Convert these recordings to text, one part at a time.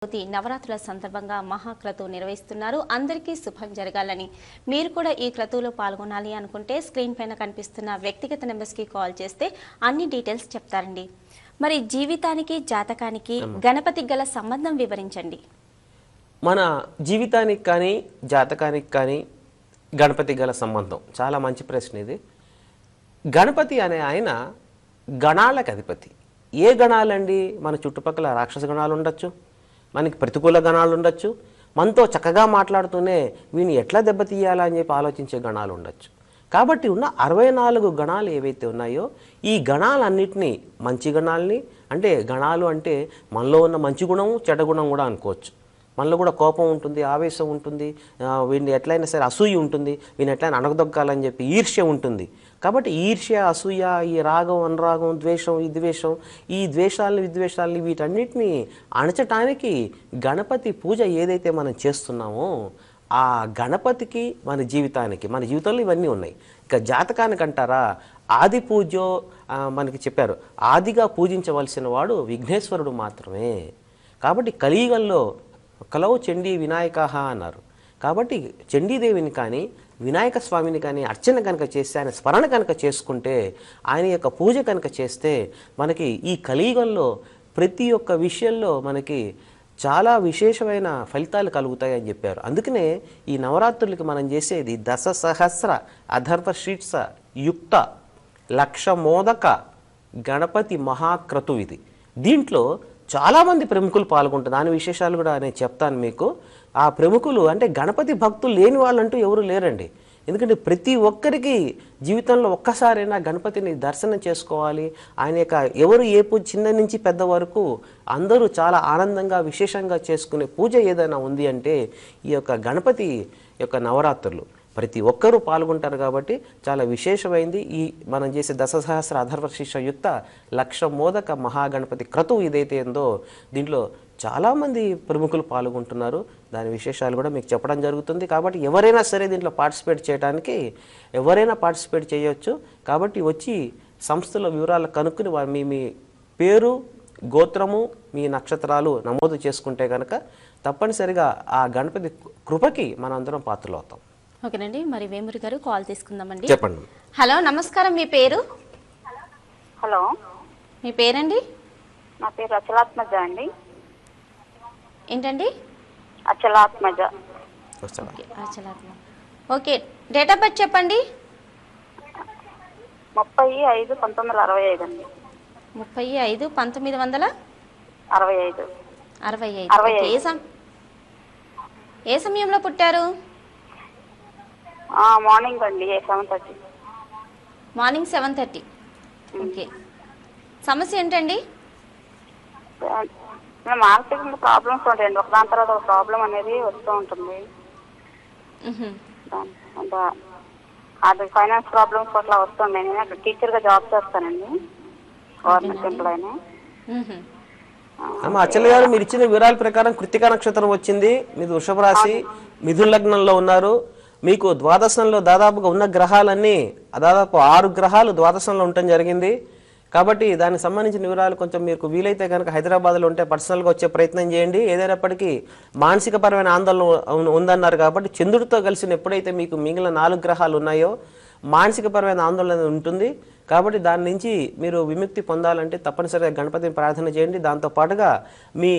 నవరాత్రుల సందర్భంగా మహాక్రతువు నిర్వహిస్తున్నారు. అందరికీ శుభం జరగాలని మీరు కూడా ఈ క్రతువులో పాల్గొనాలి అనుకుంటే స్క్రీన్ పైన కనిపిస్తున్న వ్యక్తిగత నెంబర్స్కి కాల్ చేస్తే అన్ని డీటెయిల్స్ చెప్తారండి. మరి జీవితానికి జాతకానికి గణపతికి గల సంబంధం వివరించండి. మన జీవితానికి కానీ జాతకానికి కానీ గణపతి గల సంబంధం చాలా మంచి ప్రశ్న ఇది. గణపతి అనే ఆయన గణాలకు అధిపతి. ఏ గణాలండి? మన చుట్టుపక్కల రాక్షస గణాలు ఉండొచ్చు, మనకి ప్రతికూల గణాలు ఉండొచ్చు, మనతో చక్కగా మాట్లాడుతూనే వీని ఎట్లా దెబ్బతీయాలా అని చెప్పి ఆలోచించే గణాలు ఉండొచ్చు. కాబట్టి ఉన్న 64 గణాలు ఏవైతే ఉన్నాయో ఈ గణాలన్నింటినీ మంచి గణాలని, అంటే గణాలు అంటే మనలో ఉన్న మంచి గుణం చెడ్డ గుణం కూడా అనుకోవచ్చు. మనలో కూడా కోపం ఉంటుంది, ఆవేశం ఉంటుంది, వీడిని ఎట్లయినా సరే అసూయ ఉంటుంది, వీని ఎట్లయినా అణగదొక్కాలని చెప్పి ఈర్ష్య ఉంటుంది. కాబట్టి ఈర్ష్య, అసూయ, ఈ రాగం, అనురాగం, ద్వేషం, ఈ ద్వేషం, ఈ ద్వేషాలని విద్వేషాలని వీటన్నిటిని అణచటానికి గణపతి పూజ ఏదైతే మనం చేస్తున్నామో ఆ గణపతికి మన జీవితంలో ఇవన్నీ ఉన్నాయి. ఇక జాతకానికి అంటారా, ఆది పూజో మనకి చెప్పారు, ఆదిగా పూజించవలసిన వాడు విఘ్నేశ్వరుడు మాత్రమే. కాబట్టి కలియుగంలో కలవు చండీ వినాయకః అన్నారు. కాబట్టి చండీదేవిని కానీ వినాయక స్వామిని కానీ అర్చన కనుక చేస్తే, ఆయన స్మరణ కనుక చేసుకుంటే, ఆయన యొక్క పూజ కనుక చేస్తే మనకి ఈ కలియుగంలో ప్రతి ఒక్క విషయంలో మనకి చాలా విశేషమైన ఫలితాలు కలుగుతాయని చెప్పారు. అందుకనే ఈ నవరాత్రులకి మనం చేసేది 10 సహస్ర అధర్వ శీర్ష యుక్త 1,00,000 మోదక గణపతి మహాక్రతువు ఇది. దీంట్లో చాలామంది ప్రముఖులు పాల్గొంటారు. దాని విశేషాలు కూడా నేను చెప్తాను మీకు. ఆ ప్రముఖులు అంటే గణపతి భక్తులు లేని వాళ్ళంటూ ఎవరు లేరండి. ఎందుకంటే ప్రతి ఒక్కరికి జీవితంలో ఒక్కసారైనా గణపతిని దర్శనం చేసుకోవాలి. ఆయన యొక్క ఎవరు ఏ పూజ చిన్న నుంచి పెద్ద వరకు అందరూ చాలా ఆనందంగా విశేషంగా చేసుకునే పూజ ఏదైనా ఉంది అంటే ఈ యొక్క గణపతి యొక్క నవరాత్రులు. ప్రతి ఒక్కరూ పాల్గొంటారు కాబట్టి చాలా విశేషమైంది ఈ మనం చేసే 10 సహస్ర అధర్వ శీర్ష యుక్త 1,00,000 మోదక మహాగణపతి క్రతువు ఏదైతే ఉందో దీంట్లో చాలామంది ప్రముఖులు పాల్గొంటున్నారు. దాని విశేషాలు కూడా మీకు చెప్పడం జరుగుతుంది. కాబట్టి ఎవరైనా సరే దీంట్లో పార్టిసిపేట్ చేయడానికి పార్టిసిపేట్ చేయవచ్చు. కాబట్టి వచ్చి సంస్థల వివరాలు కనుక్కుని మీ పేరు, గోత్రము, మీ నక్షత్రాలు నమోదు చేసుకుంటే కనుక తప్పనిసరిగా ఆ గణపతి కృపకి మనందరం పాత్రలు అవుతాం. ఓకేనండి. మరి వేమూరి గారు కాల్ తీసుకుందామండి. చెప్పండి. హలో, నమస్కారం. మీ పేరు? హలో, మీ పేరండి? నా పేరు అచలాత్మజ అండి. ఏంటండి? అచలాత్మజ. ఓకే, డేట్ ఆఫ్ బర్త్ చెప్పండి. 35/1965 అండి. 35/1965. ఏ సమయంలో పుట్టారు? మార్నింగ్ అండి, 7:30. మార్నింగ్ 7:30. ఓకే, సమస్య ఏంటండి? మానసిక ప్రాబ్లమ్స్ ఉంటాయండి, ఒకదాని తర్వాత ఒక ప్రాబ్లం అనేది వస్తూ ఉంటుంది. అది ఫైనాన్స్ ప్రాబ్లమ్స్ అట్లా వస్తుండే. నేను అక్కడ టీచర్గా జాబ్ చేస్తానండి, గవర్నమెంట్ ఎంప్లాయీని. అచ్చల గారు, మీరు ఇచ్చిన వివరాల ప్రకారం కృత్తికా నక్షత్రం వచ్చింది, మీది వృషభ రాశి, మిథున లగ్నంలో ఉన్నారు. మీకు ద్వాదశంలో దాదాపుగా ఉన్న గ్రహాలన్నీ దాదాపు 6 గ్రహాలు ద్వాదశంలో ఉండటం జరిగింది. కాబట్టి దానికి సంబంధించిన వివరాలు కొంచెం మీకు వీలైతే కనుక హైదరాబాద్లో ఉంటే పర్సనల్గా వచ్చే ప్రయత్నం చేయండి. ఏదైనప్పటికీ మానసికపరమైన ఆందోళన ఉందన్నారు కాబట్టి చంద్రుడితో కలిసిన ఎప్పుడైతే మీకు మిగిలిన 4 గ్రహాలు ఉన్నాయో మానసికపరమైన ఆందోళన ఉంటుంది. కాబట్టి దాని నుంచి మీరు విముక్తి పొందాలంటే తప్పనిసరిగా గణపతిని ప్రార్థన చేయండి. దాంతోపాటుగా మీ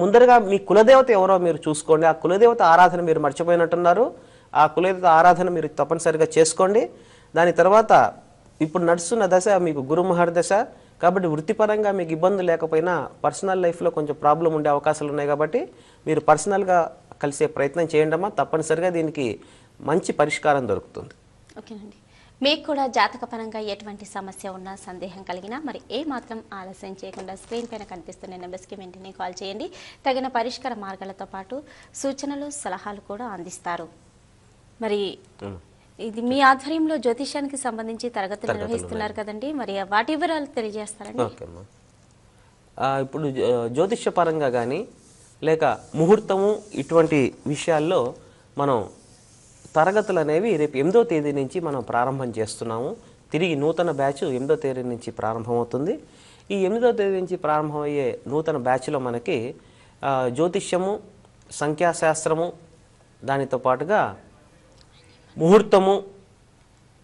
ముందరగా మీ కులదేవత ఎవరో మీరు చూసుకోండి. ఆ కులదేవత ఆరాధన మీరు మర్చిపోయినట్టున్నారు. ఆ కులదేవత ఆరాధన మీరు తప్పనిసరిగా చేసుకోండి. దాని తర్వాత ఇప్పుడు నడుస్తున్న దశ మీకు గురుమహర్ దశ. కాబట్టి వృత్తిపరంగా మీకు ఇబ్బందులు లేకపోయినా పర్సనల్ లైఫ్లో కొంచెం ప్రాబ్లం ఉండే అవకాశాలు ఉన్నాయి. కాబట్టి మీరు పర్సనల్గా కలిసే ప్రయత్నం చేయండి అమ్మా. తప్పనిసరిగా దీనికి మంచి పరిష్కారం దొరుకుతుంది. ఓకేనండి. మీకు కూడా జాతకపరంగా ఎటువంటి సమస్య ఉన్నా, సందేహం కలిగినా మరి ఏ మాత్రం ఆలస్యం చేయకుండా స్క్రీన్ పైన కనిపిస్తున్న నెంబర్స్కి వెంటనే కాల్ చేయండి. తగిన పరిష్కార మార్గాలతో పాటు సూచనలు, సలహాలు కూడా అందిస్తారు. మరి ఇది మీ ఆధ్వర్యంలో జ్యోతిష్యానికి సంబంధించి తరగతులు నిర్వహిస్తున్నారు కదండి, మరి వాటి వివరాలు తెలియజేస్తారండి. ఓకేమ్మా. ఇప్పుడు జ్యోతిష్య పరంగా కానీ లేక ముహూర్తము ఇటువంటి విషయాల్లో మనం తరగతులు అనేవి రేపు 8వ తేదీ నుంచి మనం ప్రారంభం చేస్తున్నాము. తిరిగి నూతన బ్యాచ్ 8వ తేదీ నుంచి ప్రారంభమవుతుంది. ఈ 8వ తేదీ నుంచి ప్రారంభమయ్యే నూతన బ్యాచ్లో మనకి జ్యోతిష్యము, సంఖ్యాశాస్త్రము, దానితో పాటుగా ముహూర్తము,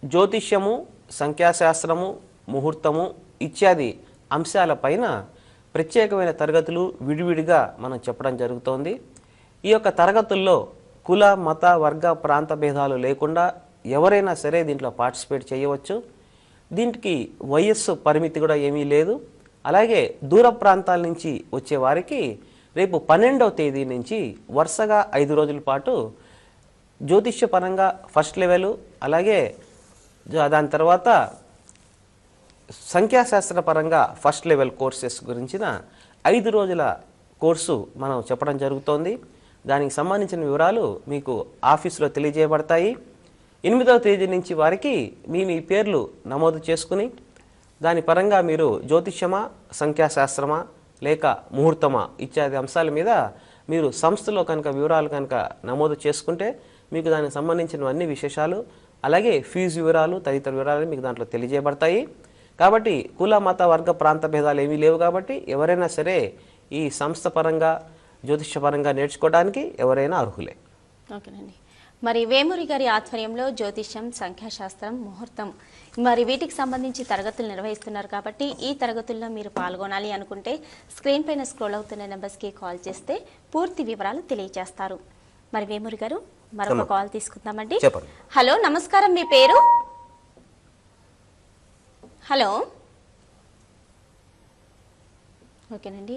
జ్యోతిష్యము, సంఖ్యాశాస్త్రము, ముహూర్తము ఇత్యాది అంశాలపైన ప్రత్యేకమైన తరగతులు విడివిడిగా మనం చెప్పడం జరుగుతోంది. ఈ యొక్క తరగతుల్లో కుల, మత, వర్గ, ప్రాంత భేదాలు లేకుండా ఎవరైనా సరే దీంట్లో పార్టిసిపేట్ చేయవచ్చు. దీనికి వయస్సు పరిమితి కూడా ఏమీ లేదు. అలాగే దూర ప్రాంతాల నుంచి వచ్చే వారికి రేపు 12వ తేదీ నుంచి వరుసగా 5 రోజుల పాటు జ్యోతిష్యపరంగా ఫస్ట్ లెవెలు, అలాగే దాని తర్వాత సంఖ్యాశాస్త్రపరంగా ఫస్ట్ లెవెల్ కోర్సెస్ గురించిన 5 రోజుల కోర్సు మనం చెప్పడం జరుగుతోంది. దానికి సంబంధించిన వివరాలు మీకు ఆఫీసులో తెలియజేయబడతాయి. 8వ తేదీ నుంచి వారికి మీ పేర్లు నమోదు చేసుకుని దాని పరంగా మీరు జ్యోతిష్యమా, సంఖ్యాశాస్త్రమా లేక ముహూర్తమా ఇత్యాది అంశాల మీద మీరు సంస్థలో కనుక వివరాలు కనుక నమోదు చేసుకుంటే మీకు దానికి సంబంధించిన అన్ని విశేషాలు, అలాగే ఫీజు వివరాలు, తదితర వివరాలు మీకు దాంట్లో తెలియజేయబడతాయి. కాబట్టి కుల, మత, వర్గ, ప్రాంత భేదాలు ఏమీ లేవు. కాబట్టి ఎవరైనా సరే ఈ సంస్థ పరంగా జ్యోతిష్యపరంగా నేర్చుకోవడానికి ఎవరైనా అర్హులే. ఓకేనండి. మరి వేమూరి గారి ఆధ్వర్యంలో జ్యోతిష్యం, సంఖ్యాశాస్త్రం, ముహూర్తం మరి వీటికి సంబంధించి తరగతులు నిర్వహిస్తున్నారు. కాబట్టి ఈ తరగతుల్లో మీరు పాల్గొనాలి అనుకుంటే స్క్రీన్ పైన స్క్రోల్ అవుతున్న నెంబర్స్కి కాల్ చేస్తే పూర్తి వివరాలు తెలియజేస్తారు. మరి వేమూరి గారు మరొక కాల్ తీసుకుందామండి. హలో, నమస్కారం, మీ పేరు? హలో, ఓకేనండి.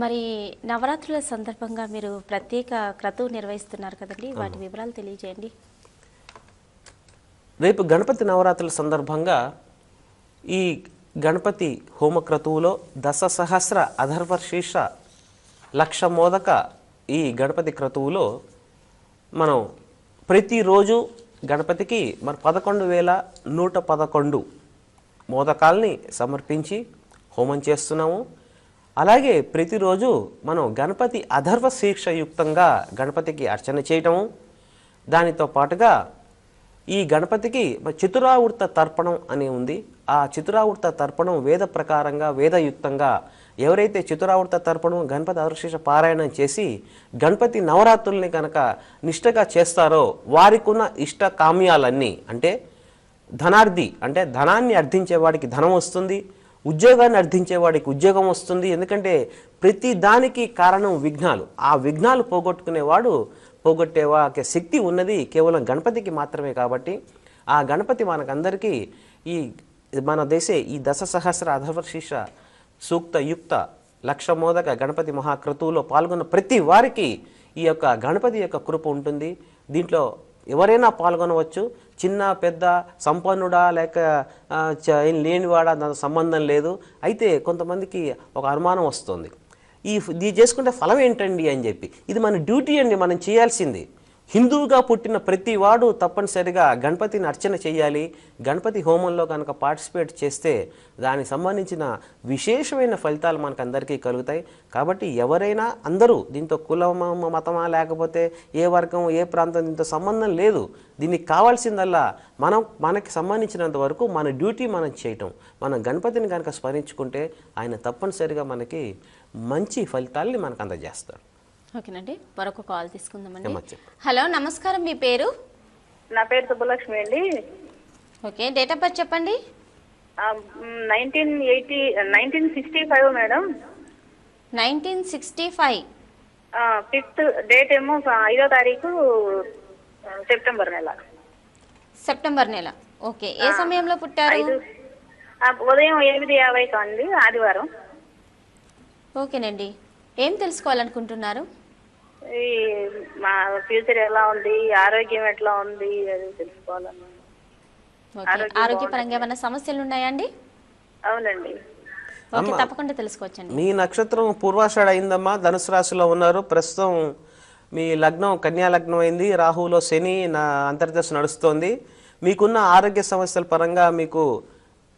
మరి నవరాత్రుల సందర్భంగా మీరు ప్రత్యేక క్రతువు నిర్వహిస్తున్నారు కదండి, వాటి వివరాలు తెలియజేయండి. రేపు గణపతి నవరాత్రుల సందర్భంగా ఈ గణపతి హోమ క్రతువులో దశసహస్ర అధర్వశీర్ష లక్ష మోదక ఈ గణపతి క్రతువులో మనం ప్రతిరోజు గణపతికి మరి 11,111 మోదకాల్ని సమర్పించి హోమం చేస్తున్నాము. అలాగే ప్రతిరోజు మనం గణపతి అధర్వ శీర్షయుక్తంగా గణపతికి అర్చన చేయటము, దానితో పాటుగా ఈ గణపతికి చతురావృత తర్పణం అని ఉంది. ఆ చతురావృత తర్పణం వేద ప్రకారంగా వేదయుక్తంగా ఎవరైతే చతురావృత తర్పణం గణపతి అధర్వశీర్ష పారాయణం చేసి గణపతి నవరాత్రుల్ని కనుక నిష్టగా చేస్తారో వారికున్న ఇష్ట కామ్యాలన్నీ, అంటే ధనార్థి అంటే ధనాన్ని అర్థించేవాడికి ధనం వస్తుంది, ఉద్యోగాన్ని అర్థించేవాడికి ఉద్యోగం వస్తుంది. ఎందుకంటే ప్రతి దానికి కారణం విఘ్నాలు. ఆ విఘ్నాలు పోగొట్టే శక్తి ఉన్నది కేవలం గణపతికి మాత్రమే. కాబట్టి ఆ గణపతి మనకందరికీ మన దేశే ఈ దశసహస్ర అధర్వశీర్ష సూక్త యుక్త లక్షమోదక గణపతి మహాక్రతువులో పాల్గొన్న ప్రతి వారికి ఈ యొక్క గణపతి యొక్క కృప ఉంటుంది. దీంట్లో ఎవరైనా పాల్గొనవచ్చు. చిన్న పెద్ద, సంపన్నుడా లేక లేనివాడా దానికి సంబంధం లేదు. అయితే కొంతమందికి ఒక అనుమానం వస్తుంది, ఇది చేసుకుంటే ఫలం ఏంటండి అని చెప్పి. ఇది మన డ్యూటీ అండి, మనం చేయాల్సింది. హిందువుగా పుట్టిన ప్రతి వాడు తప్పనిసరిగా గణపతిని అర్చన చేయాలి. గణపతి హోమంలో కనుక పార్టిసిపేట్ చేస్తే దానికి సంబంధించిన విశేషమైన ఫలితాలు మనకు అందరికీ కలుగుతాయి. కాబట్టి ఎవరైనా అందరూ దీంతో కులమా, మతమా, లేకపోతే ఏ వర్గం, ఏ ప్రాంతం దీంతో సంబంధం లేదు. దీనికి కావాల్సిందల్లా మనకి సంబంధించినంత వరకు మన డ్యూటీ మనం చేయటం. మనం గణపతిని కనుక స్మరించుకుంటే ఆయన తప్పనిసరిగా మనకి మంచి ఫలితాలని మనకు అందజేస్తారు. ఓకేనండి, మరొక కాల్ తీసుకుందామండి. హలో, నమస్కారం, మీ పేరు? నా పేరు సుబ్బలక్ష్మి అండి. ఓకే, డేట్ ఆఫ్ బర్త్ చెప్పండి. 1965 మేడం. 1965. 5th డేట్ ఏమో 5వ తారీఖు సెప్టెంబర్ నెల. ఓకే, ఏ సమయంలో పుట్టారు? ఉదయం 8:50 అండి, ఆదివారం. ఓకేనండి, ఏం తెలుసుకోవాలనుకుంటున్నారు? ఈ మా ఫ్యూచర్ ఎలా ఉంది, ఆరోగ్యం ఎట్లా ఉంది అది తెలుసుకోవాలన్నా. ఆరోగ్యపరంగా ఏమైనా సమస్యలు ఉన్నాయండి? అవునండి. ఓకే, తప్పకుండా తెలుసుకోవచ్చండి. మీ నక్షత్రం పూర్వాషాఢ అయిందమ్మా, ధనుసు రాశిలో ఉన్నారు. ప్రస్తుతం మీ లగ్నం కన్యా లగ్నం అయింది. రాహులో శని అంతర్దశ నడుస్తోంది. మీకున్న ఆరోగ్య సమస్యల పరంగా మీకు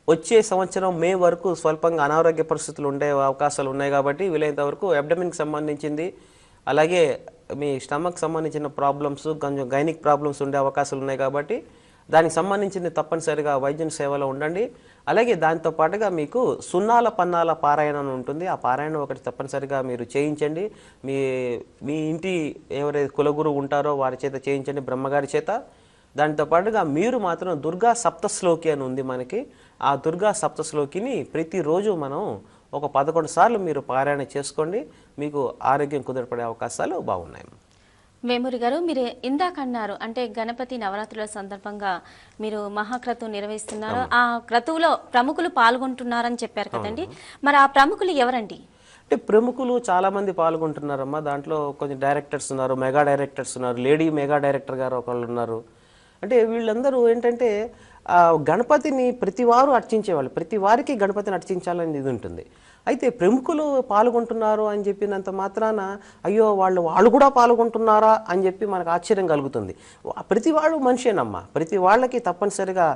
వచ్చే సంవత్సరం మే వరకు స్వల్పంగా అనారోగ్య పరిస్థితులు ఉండే అవకాశాలు ఉన్నాయి. కాబట్టి వీలైనంత వరకు అబ్డమిన్కి సంబంధించింది, అలాగే మీ స్టమక్ సంబంధించిన ప్రాబ్లమ్స్, కొంచెం గైనిక్ ప్రాబ్లమ్స్ ఉండే అవకాశాలు ఉన్నాయి. కాబట్టి దానికి సంబంధించింది తప్పనిసరిగా వైద్యుని సేవలో ఉండండి. అలాగే దాంతో పాటుగా మీకు సున్నాల పన్నాల పారాయణం ఉంటుంది. ఆ పారాయణం ఒకటి తప్పనిసరిగా మీరు చేయించండి. మీ మీ ఇంటి ఎవరైతే కులగురు ఉంటారో వారి చేత చేయించండి, బ్రహ్మగారి చేత. దాంతో పాటుగా మీరు మాత్రం దుర్గా సప్తశ్లోకి అని ఉంది మనకి. ఆ దుర్గా సప్తశ్లోకిని ప్రతిరోజు మనం ఒక 11 సార్లు మీరు పారాయణ చేసుకోండి. మీకు ఆరోగ్యం కుదుటపడే అవకాశాలు బాగున్నాయి. వేమూరి గారు, మీరు ఇందాక అన్నారు అంటే గణపతి నవరాత్రుల సందర్భంగా మీరు మహాక్రతువు నిర్వహిస్తున్నారు, ఆ క్రతువులో ప్రముఖులు పాల్గొంటున్నారని చెప్పారు కదండి. మరి ఆ ప్రముఖులు ఎవరండి? అంటే ప్రముఖులు చాలామంది పాల్గొంటున్నారమ్మా. దాంట్లో కొంచెం డైరెక్టర్స్ ఉన్నారు, మెగా డైరెక్టర్స్ ఉన్నారు, లేడీ మెగా డైరెక్టర్ గారు ఒకళ్ళు ఉన్నారు. అంటే వీళ్ళందరూ ఏంటంటే గణపతిని ప్రతి వారు అర్చించేవాళ్ళు, ప్రతి వారికి గణపతిని అర్చించాలని ఇది ఉంటుంది. అయితే ప్రముఖులు పాల్గొంటున్నారు అని చెప్పినంత మాత్రాన అయ్యో వాళ్ళు కూడా పాల్గొంటున్నారా అని చెప్పి మనకు ఆశ్చర్యం కలుగుతుంది. ప్రతి వాడు మనిషేనమ్మా, ప్రతి వాళ్ళకి తప్పనిసరిగా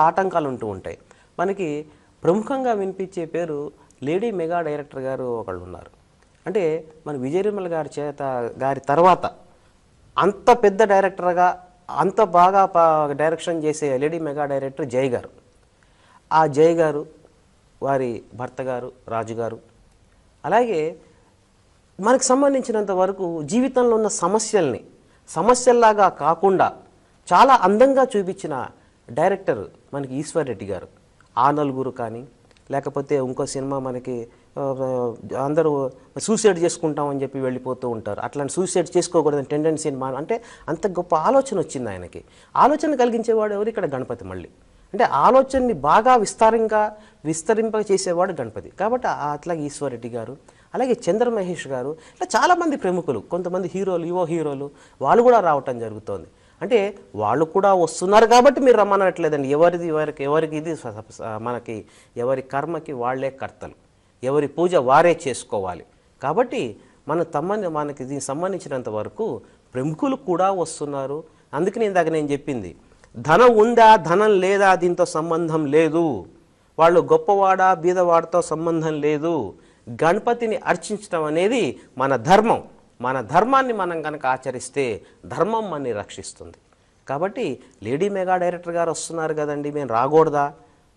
ఆటంకాలు ఉంటూ ఉంటాయి. మనకి ప్రముఖంగా వినిపించే పేరు లేడీ మెగా డైరెక్టర్ గారు ఒకళ్ళు ఉన్నారు. అంటే మన విజయనిర్మల గారి తర్వాత అంత పెద్ద డైరెక్టర్గా అంత బాగా డైరెక్షన్ చేసే లేడీ మెగా డైరెక్టర్ జై గారు. ఆ జై గారు, వారి భర్త గారు రాజు గారు, అలాగే మనకు సంబంధించినంత వరకు జీవితంలో ఉన్న సమస్యల్లాగా కాకుండా చాలా అందంగా చూపించిన డైరెక్టర్ మనకి ఈశ్వర్ రెడ్డి గారు. ఆ నలుగురు కానీ, లేకపోతే ఇంకో సినిమా మనకి అందరూ సూసైడ్ చేసుకుంటామని చెప్పి వెళ్ళిపోతూ ఉంటారు. అట్లాంటి సూసైడ్ చేసుకోకూడదని టెండెన్సీ అంటే అంత గొప్ప ఆలోచన వచ్చింది ఆయనకి. ఆలోచన కలిగించేవాడు ఎవరు? ఇక్కడ గణపతి. మళ్ళీ అంటే ఆలోచనని బాగా విస్తరింప చేసేవాడు గణపతి. కాబట్టి అట్లాగే ఈశ్వర్ రెడ్డి గారు, అలాగే చంద్ర మహేష్ గారు, ఇలా చాలామంది ప్రముఖులు, కొంతమంది హీరోలు, యువ హీరోలు వాళ్ళు కూడా రావటం జరుగుతోంది. అంటే వాళ్ళు కూడా వస్తున్నారు కాబట్టి మీరు రమ్మనట్లేదండి. ఎవరికి ఇది మనకి ఎవరి కర్మకి వాళ్లే కర్తలు, ఎవరి పూజ వారే చేసుకోవాలి. కాబట్టి మనకి దీనికి సంబంధించినంత వరకు ప్రముఖులు కూడా వస్తున్నారు. అందుకని ఇందాక నేను చెప్పింది, ధనం ఉందా ధనం లేదా దీంతో సంబంధం లేదు, వాళ్ళు గొప్పవాడా బీదవాడితో సంబంధం లేదు. గణపతిని అర్చించడం అనేది మన ధర్మం. మన ధర్మాన్ని మనం కనుక ఆచరిస్తే ధర్మం మనని రక్షిస్తుంది. కాబట్టి లేడీ మెగా డైరెక్టర్ గారు వస్తున్నారు కదండి, మేము రాకూడదా,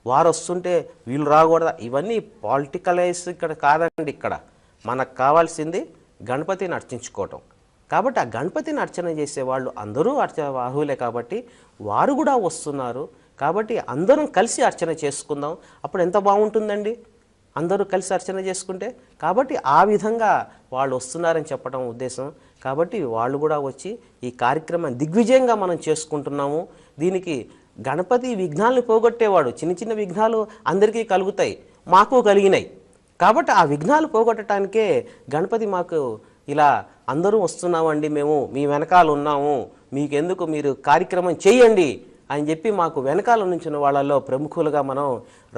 వారు వస్తుంటే వీళ్ళు రాకూడదా, ఇవన్నీ పాలిటికలైజ్ ఇక్కడ కాదండి. ఇక్కడ మనకు కావాల్సింది గణపతిని అర్చించుకోవటం. కాబట్టి ఆ గణపతిని అర్చన చేసేవాళ్ళు అందరూ అర్హులే కాబట్టి వారు కూడా వస్తున్నారు. కాబట్టి అందరం కలిసి అర్చన చేసుకుందాం, అప్పుడు ఎంత బాగుంటుందండి అందరూ కలిసి అర్చన చేసుకుంటే. కాబట్టి ఆ విధంగా వాళ్ళు వస్తున్నారని చెప్పడం ఉద్దేశం. కాబట్టి వాళ్ళు కూడా వచ్చి ఈ కార్యక్రమాన్ని దిగ్విజయంగా మనం చేసుకుంటున్నాము. దీనికి గణపతి విఘ్నాలను పోగొట్టేవాడు. చిన్న చిన్న విఘ్నాలు అందరికీ కలుగుతాయి, మాకు కలిగినాయి. కాబట్టి ఆ విఘ్నాలు పోగొట్టడానికే గణపతి మాకు ఇలా అందరూ వస్తున్నామండి, మేము మీ వెనకాల ఉన్నాము, మీకెందుకు మీరు కార్యక్రమం చేయండి అని చెప్పి మాకు వెనకాల నుంచిన వాళ్ళల్లో ప్రముఖులుగా మనం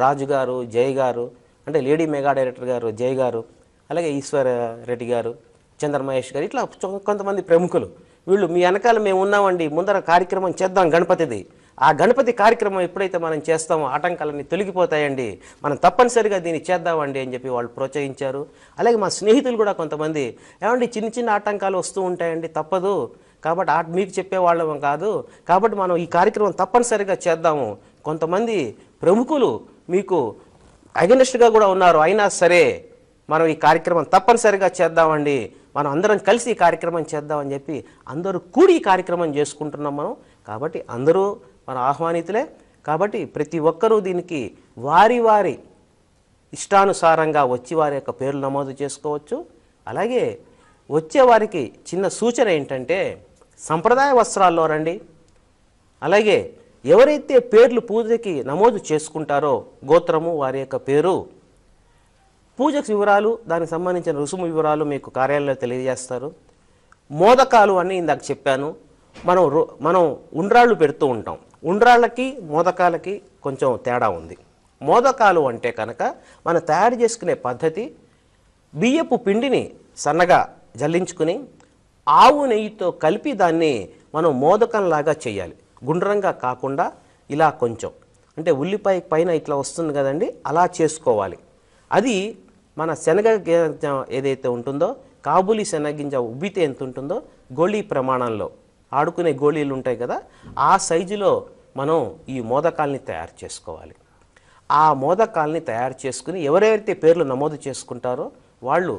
రాజు గారు, జై గారు, అంటే లేడీ మెగా డైరెక్టర్ గారు జై గారు, అలాగే ఈశ్వర్ రెడ్డి గారు, చంద్రమహేష్ గారు, ఇట్లా కొంతమంది ప్రముఖులు వీళ్ళు మీ వెనకాల మేము ఉన్నామండి, ముందర కార్యక్రమం చేద్దాం గణపతిది. ఆ గణపతి కార్యక్రమం ఎప్పుడైతే మనం చేస్తామో ఆటంకాలన్నీ తొలగిపోతాయండి, మనం తప్పనిసరిగా దీన్ని చేద్దామండి అని చెప్పి వాళ్ళు ప్రోత్సహించారు. అలాగే మా స్నేహితులు కూడా కొంతమంది, ఏమండి చిన్న చిన్న ఆటంకాలు వస్తూ ఉంటాయండి, తప్పదు, కాబట్టి మీకు చెప్పేవాళ్ళం కాదు, కాబట్టి మనం ఈ కార్యక్రమం తప్పనిసరిగా చేద్దాము. కొంతమంది ప్రముఖులు మీకు అగెనిస్ట్గా కూడా ఉన్నారు, అయినా సరే మనం ఈ కార్యక్రమం తప్పనిసరిగా చేద్దామండి, మనం అందరం కలిసి ఈ కార్యక్రమం చేద్దామని చెప్పి అందరూ కూడి ఈ కార్యక్రమం చేసుకుంటున్నాం మనం. కాబట్టి అందరూ మన ఆహ్వానితులే. కాబట్టి ప్రతి ఒక్కరూ దీనికి వారి వారి ఇష్టానుసారంగా వచ్చి వారి యొక్క పేర్లు నమోదు చేసుకోవచ్చు. అలాగే వచ్చేవారికి చిన్న సూచన ఏంటంటే సంప్రదాయ వస్త్రాల్లో రండి. అలాగే ఎవరైతే పేర్లు పూజకి నమోదు చేసుకుంటారో గోత్రము, వారి యొక్క పేరు, పూజకు వివరాలు, దానికి సంబంధించిన రుసుము వివరాలు మీకు కార్యాలయంలో తెలియజేస్తారు. మోదకాలు అని ఇందాక చెప్పాను, మనం ఉండ్రాళ్ళు పెడుతూ ఉంటాం. ఉండ్రాళ్ళకి మోదకాలకి కొంచెం తేడా ఉంది. మోదకాలు అంటే కనుక మనం తయారు చేసుకునే పద్ధతి, బియ్యపు పిండిని సన్నగా జల్లించుకుని ఆవు నెయ్యితో కలిపి దాన్ని మనం మోదకంలాగా చేయాలి. గుండ్రంగా కాకుండా ఇలా కొంచెం, అంటే ఉల్లిపాయ పైన ఇట్లా వస్తుంది కదండి, అలా చేసుకోవాలి. అది మన శనగ ఏదైతే ఉంటుందో, కాబూలి శనగింజ ఉబ్బితే ఎంత ఉంటుందో గోళీ ప్రమాణంలో ఆడుకునే గోళీలు ఉంటాయి కదా, ఆ సైజులో మనం ఈ మోదకాల్ని తయారు చేసుకోవాలి. ఆ మోదకాల్ని తయారు చేసుకుని ఎవరైతే పేర్లు నమోదు చేసుకుంటారో వాళ్ళు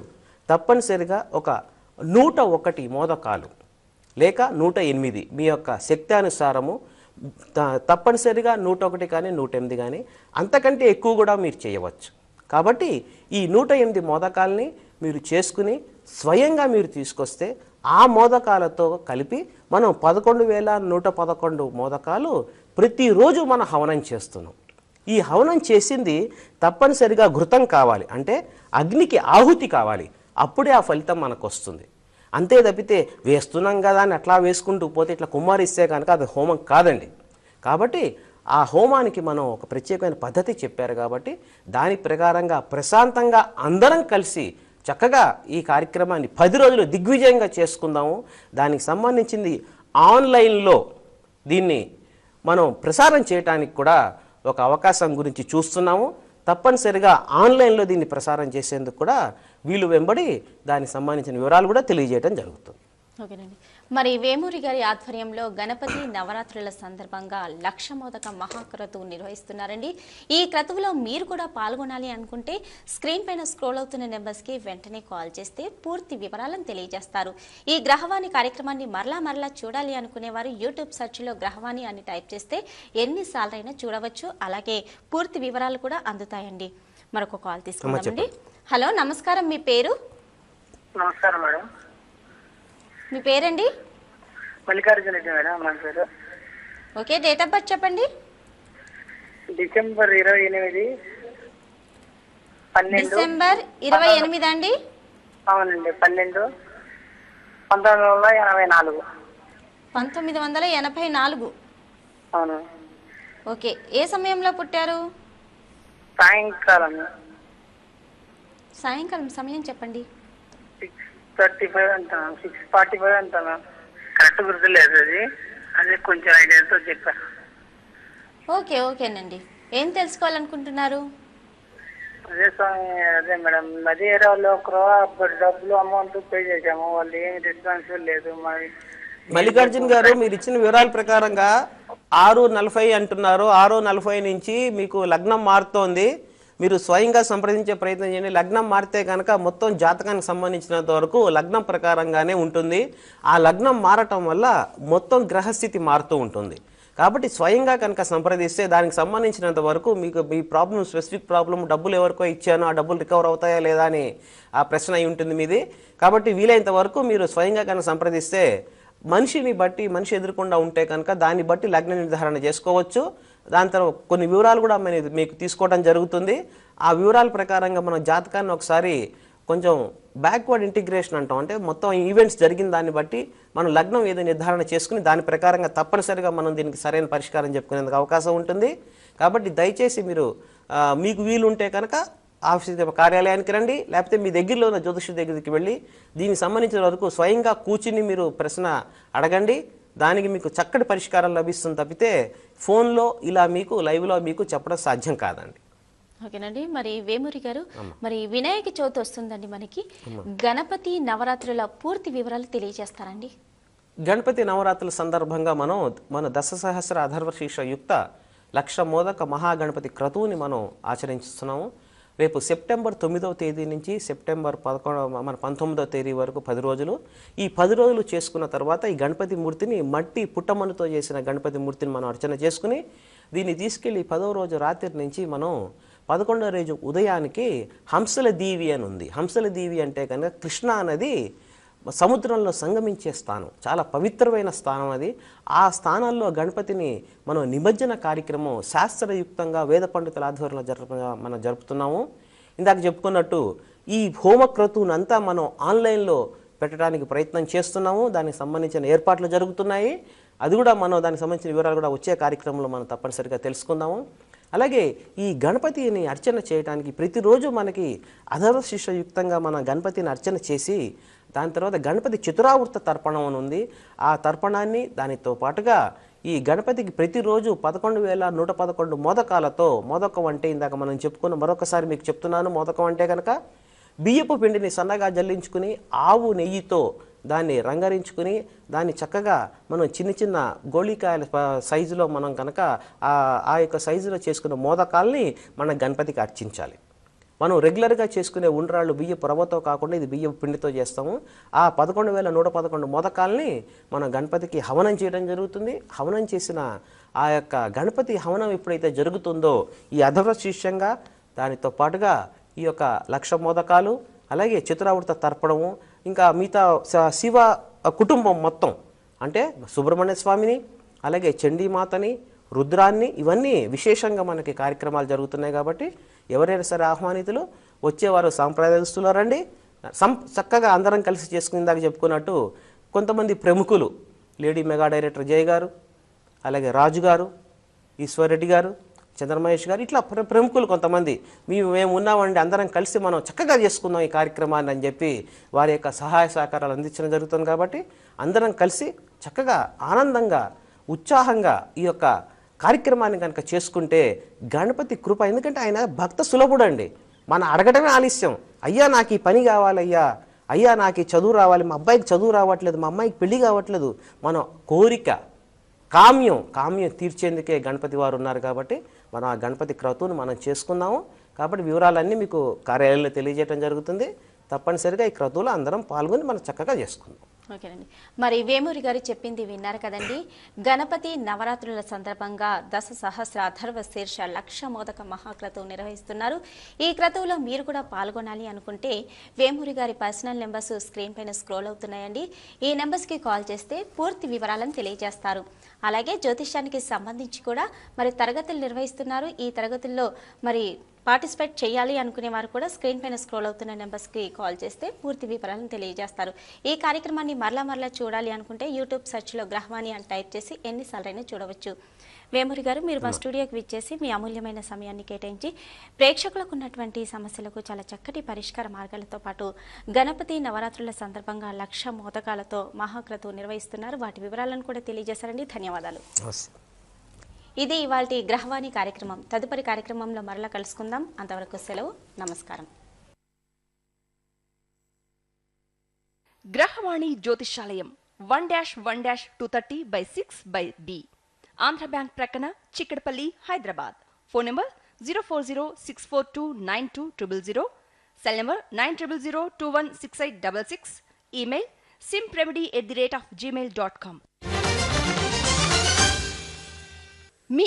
తప్పనిసరిగా ఒక 101 మోదకాలు లేక 108 మీ యొక్క శక్తి అనుసారము తప్పనిసరిగా 101 కానీ 108 కానీ అంతకంటే ఎక్కువ కూడా మీరు చేయవచ్చు. కాబట్టి ఈ 108 మోదకాల్ని మీరు చేసుకుని స్వయంగా మీరు తీసుకొస్తే ఆ మోదకాలతో కలిపి మనం 11,111 మోదకాలు ప్రతిరోజు మనం హవనం చేస్తున్నాం. ఈ హవనం చేసింది తప్పనిసరిగా ఘృతం కావాలి, అంటే అగ్నికి ఆహుతి కావాలి, అప్పుడే ఆ ఫలితం మనకు వస్తుంది. అంతే తప్పితే వేస్తున్నాం కదా అని అట్లా వేసుకుంటూ పోతే ఇట్లా కుమ్మరిస్తే కనుక అది హోమం కాదండి. కాబట్టి ఆ హోమానికి మనం ఒక ప్రత్యేకమైన పద్ధతి చెప్పారు కాబట్టి దాని ప్రకారంగా ప్రశాంతంగా అందరం కలిసి చక్కగా ఈ కార్యక్రమాన్ని 10 రోజులు దిగ్విజయంగా చేసుకుందాము. దానికి సంబంధించింది ఆన్లైన్లో దీన్ని మనం ప్రసారం చేయడానికి కూడా ఒక అవకాశం గురించి చూస్తున్నాము. తప్పనిసరిగా ఆన్లైన్లో దీన్ని ప్రసారం చేసేందుకు కూడా వీలు వెంబడి దానికి సంబంధించిన వివరాలు కూడా తెలియజేయడం జరుగుతుంది. ఓకేనండి. మరి వేమూరి గారి ఆధ్వర్యంలో గణపతి నవరాత్రుల సందర్భంగా 1,00,000 మోదక మహాక్రతువు నిర్వహిస్తున్నారండి. ఈ క్రతువులో మీరు కూడా పాల్గొనాలి అనుకుంటే స్క్రీన్ పైన స్క్రోల్ అవుతున్న నెంబర్స్కి వెంటనే కాల్ చేస్తే పూర్తి వివరాలను తెలియజేస్తారు. ఈ గ్రహవాణి కార్యక్రమాన్ని మరలా చూడాలి అనుకునేవారు యూట్యూబ్ సెర్చ్లో గ్రహవాణి అని టైప్ చేస్తే ఎన్నిసార్లైనా చూడవచ్చు. అలాగే పూర్తి వివరాలు కూడా అందుతాయండి. మరొక కాల్ తీసుకుందామండి. హలో, నమస్కారం. మీ పేరు? నమస్కారం మేడం. మీ పేరండి? మల్లికార్జున రెడ్డి మేడం నా పేరు. ఓకే, డేట్ ఆఫ్ బర్త్ చెప్పండి. డిసెంబర్ 28 12 డిసెంబర్ 28 అండి? అవునండి, 12 1984. 1984. అవును. ఓకే, ఏ సమయంలో పుట్టారు? సాయంకాలం సాయంకాలం సమయం చెప్పండి. 6:35 అంటాను, 6:45 అంటాను. కరెక్ట్ గుర్తులేదు అది, అదే కొంచెం ఐడియాతో చెప్పాను. ఓకేనండి. ఏం తెలుసుకోవాలనుకుంటున్నారు? అదే మేడం, అదే వాళ్ళు డబ్బులు అమౌంట్ పే చేసాము, వాళ్ళు ఏమి రెస్పాన్స్ లేదు. మరి మల్లికార్జున్ గారు, మీరు ఇచ్చిన వివరాల ప్రకారంగా 6:40 అంటున్నారు. 6:40 నుంచి మీకు లగ్నం మారుతోంది. మీరు స్వయంగా సంప్రదించే ప్రయత్నం చేయండి. లగ్నం మారితే కనుక మొత్తం జాతకానికి సంబంధించినంత వరకు లగ్నం ప్రకారంగానే ఉంటుంది. ఆ లగ్నం మారటం వల్ల మొత్తం గ్రహస్థితి మారుతూ ఉంటుంది. కాబట్టి స్వయంగా కనుక సంప్రదిస్తే దానికి సంబంధించినంత వరకు మీకు మీ ప్రాబ్లం, స్పెసిఫిక్ ప్రాబ్లం, డబ్బులు ఎవరికో ఇచ్చానో ఆ డబ్బులు రికవర్ అవుతాయా లేదా అని ఆ ప్రశ్న అయి ఉంటుంది మీది. కాబట్టి వీలైనంత వరకు మీరు స్వయంగా కనుక సంప్రదిస్తే మనిషిని బట్టి, మనిషి ఎదురుకుండా ఉంటే కనుక దాన్ని బట్టి లగ్న నిర్ధారణ చేసుకోవచ్చు. దాని తర్వాత కొన్ని వివరాలు కూడా మీకు తీసుకోవడం జరుగుతుంది. ఆ వివరాల ప్రకారంగా మన జాతకాన్ని ఒకసారి కొంచెం బ్యాక్వర్డ్ ఇంటిగ్రేషన్ అంటాం, అంటే మొత్తం ఈవెంట్స్ జరిగిన దాన్ని బట్టి మనం లగ్నం ఏదో నిర్ధారణ చేసుకుని దాని ప్రకారంగా తప్పనిసరిగా మనం దీనికి సరైన పరిష్కారం చెప్పుకునేందుకు అవకాశం ఉంటుంది. కాబట్టి దయచేసి మీరు మీకు వీలుంటే కనుక ఆఫీస్ కార్యాలయానికి రండి, లేకపోతే మీ దగ్గరలో ఉన్న జ్యోతిషి దగ్గరికి వెళ్ళి దీనికి సంబంధించిన వరకు స్వయంగా కూర్చుని మీరు ప్రశ్న అడగండి. దానికి మీకు చక్కటి పరిష్కారం లభిస్తుంది తప్పితే ఫోన్లో ఇలా మీకు లైవ్లో మీకు చెప్పడం సాధ్యం కాదండి. ఓకేనండి. మరి వేమూరి గారు, మరి వినాయక చవితి వస్తుందండి మనకి. గణపతి నవరాత్రుల పూర్తి వివరాలు తెలియజేస్తారండి? గణపతి నవరాత్రుల సందర్భంగా మన దశసహస్ర అథర్వశీర్ష యుక్త 1,00,000 మోదక మహాగణపతి క్రతువుని మనం ఆచరిస్తున్నాము. రేపు సెప్టెంబర్ 9వ తేదీ నుంచి సెప్టెంబర్ 19వ తేదీ వరకు 10 రోజులు. ఈ 10 రోజులు చేసుకున్న తర్వాత ఈ గణపతి మూర్తిని మట్టి పుట్టమన్నుతో చేసిన గణపతి మూర్తిని మనం అర్చన చేసుకుని దీన్ని తీసుకెళ్ళి 10వ రోజు రాత్రి నుంచి మనం 11వ రోజు ఉదయానికి హంసల దీవి అని ఉంది. హంసల దీవి అంటే కనుక కృష్ణా నది సముద్రంలో సంగమించే స్థానం, చాలా పవిత్రమైన స్థానం అది. ఆ స్థానాల్లో గణపతిని మనం నిమజ్జన కార్యక్రమం శాస్త్రయుక్తంగా వేద పండితుల ఆధ్వర్యంలో మనం జరుపుతున్నాము. ఇందాక చెప్పుకున్నట్టు ఈ హోమక్రతువునంతా మనం ఆన్లైన్లో పెట్టడానికి ప్రయత్నం చేస్తున్నాము. దానికి సంబంధించిన ఏర్పాట్లు జరుగుతున్నాయి. అది కూడా మనం దానికి సంబంధించిన వివరాలు కూడా వచ్చే కార్యక్రమంలో మనం తప్పనిసరిగా తెలుసుకుందాము. అలాగే ఈ గణపతిని అర్చన చేయడానికి ప్రతిరోజు మనకి అథర్వశీర్షయుక్తంగా మన గణపతిని అర్చన చేసి దాని తర్వాత గణపతి చతురావృత తర్పణం అని ఉంది. ఆ తర్పణాన్ని దానితో పాటుగా ఈ గణపతికి ప్రతిరోజు 11,111 మోదకాలతో, మోదకం అంటే ఇందాక మనం చెప్పుకున్న మరొకసారి మీకు చెప్తున్నాను. మోదకం అంటే కనుక బియ్యపు పిండిని సన్నగా జల్లించుకుని ఆవు నెయ్యితో దాన్ని రంగరించుకుని దాన్ని చక్కగా మనం చిన్న చిన్న గోళీకాయల సైజులో మనం కనుక ఆ యొక్క సైజులో చేసుకున్న మోదకాల్ని మన గణపతికి అర్చించాలి. మనం రెగ్యులర్గా చేసుకునే ఉండ్రాళ్ళు బియ్యపు రవ్వతో కాకుండా ఇది బియ్యపు పిండితో చేస్తాము. ఆ 11,111 మోదకాల్ని మనం గణపతికి హవనం చేయడం జరుగుతుంది. హవనం చేసిన ఆ యొక్క గణపతి హవనం ఎప్పుడైతే జరుగుతుందో ఈ అధర్వ శీర్షంగా దానితో పాటుగా ఈ యొక్క 1,00,000 మోదకాలు, అలాగే చతురావృత తర్పణము, ఇంకా మిగతా శివ కుటుంబం మొత్తం అంటే సుబ్రహ్మణ్య స్వామిని, అలాగే చండీమాతని, రుద్రాన్ని, ఇవన్నీ విశేషంగా మనకి కార్యక్రమాలు జరుగుతున్నాయి. కాబట్టి ఎవరైనా సరే ఆహ్వానితులు వచ్చేవారు సాంప్రదాయ దుస్తులో రండి. చక్కగా అందరం కలిసి చేసుకుని ఇందాక చెప్పుకున్నట్టు కొంతమంది ప్రముఖులు లేడీ మెగా డైరెక్టర్ జయ గారు, అలాగే రాజు గారు, ఈశ్వర్రెడ్డి గారు, చంద్రమహేష్ గారు, ఇట్లా ప్రముఖులు కొంతమంది మేము ఉన్నామండి, అందరం కలిసి మనం చక్కగా చేసుకుందాం ఈ కార్యక్రమాన్ని అని చెప్పి వారి యొక్క సహాయ సహకారాలు అందించడం జరుగుతుంది. కాబట్టి అందరం కలిసి చక్కగా ఆనందంగా ఉత్సాహంగా ఈ యొక్క కార్యక్రమాన్ని కనుక చేసుకుంటే గణపతి కృప, ఎందుకంటే ఆయన భక్త సులభుడు అండి. మనం అడగటమే ఆలస్యం. అయ్యా నాకు ఈ పని కావాలయ్యా, అయ్యా నాకు ఈ చదువు రావాలి, మా అబ్బాయికి చదువు రావట్లేదు, మా అమ్మాయికి పెళ్లి కావట్లేదు, మన కోరిక కామ్యం తీర్చేందుకే గణపతి వారు ఉన్నారు. కాబట్టి మనం ఆ గణపతి క్రతువును మనం చేసుకుందాము. కాబట్టి వివరాలన్నీ మీకు కార్యాలయంలో తెలియజేయడం జరుగుతుంది. తప్పనిసరిగా ఈ క్రతువులో అందరం పాల్గొని మనం చక్కగా చేసుకుందాం. ఓకేనండి. మరి వేమూరి గారు చెప్పింది విన్నారు కదండి. గణపతి నవరాత్రుల సందర్భంగా 10 సహస్ర అథర్వ శీర్ష 1,00,000 మోదక మహాక్రతువు నిర్వహిస్తున్నారు. ఈ క్రతువులో మీరు కూడా పాల్గొనాలి అనుకుంటే వేమూరి గారి పర్సనల్ నెంబర్స్ స్క్రీన్ పైన స్క్రోల్ అవుతున్నాయండి. ఈ నెంబర్స్కి కాల్ చేస్తే పూర్తి వివరాలను తెలియజేస్తారు. అలాగే జ్యోతిష్యానికి సంబంధించి కూడా మరి తరగతులు నిర్వహిస్తున్నారు. ఈ తరగతుల్లో మరి పార్టిసిపేట్ చేయాలి అనుకునే వారు కూడా స్క్రీన్ పైన స్క్రోల్ అవుతున్న నెంబర్స్కి కాల్ చేస్తే పూర్తి వివరాలను తెలియజేస్తారు. ఈ కార్యక్రమాన్ని మరలా చూడాలి అనుకుంటే యూట్యూబ్ సెర్చ్లో గ్రహవాణి అని టైప్ చేసి ఎన్నిసార్లైనా చూడవచ్చు. వేమూరి గారు, మీరు మా స్టూడియోకి విచ్చేసి మీ అమూల్యమైన సమయాన్ని కేటాయించి ప్రేక్షకులకు ఉన్నటువంటి సమస్యలకు చాలా చక్కటి పరిష్కార మార్గాలతో పాటు గణపతి నవరాత్రుల సందర్భంగా 1,00,000 మోదకాలతో మహాక్రతువు నిర్వహిస్తున్నారు. వాటి వివరాలను కూడా తెలియజేశారండి. ధన్యవాదాలు. ఇది ఇవాల్టి గ్రహవాణి కార్యక్రమం. తదుపరి కార్యక్రమంలో మరలా కలుసుకుందాం. అంతవరకు సెలవు. నమస్కారం. గ్రహవాణి జ్యోతిషాలయం 1-1-230/6/D, ఆంధ్ర బ్యాంక్ ప్రక్కన, Chikkadpally, Hyderabad. Phone number 04064292000, cell number 9002168666, email simpremedy@gmail.com. మీ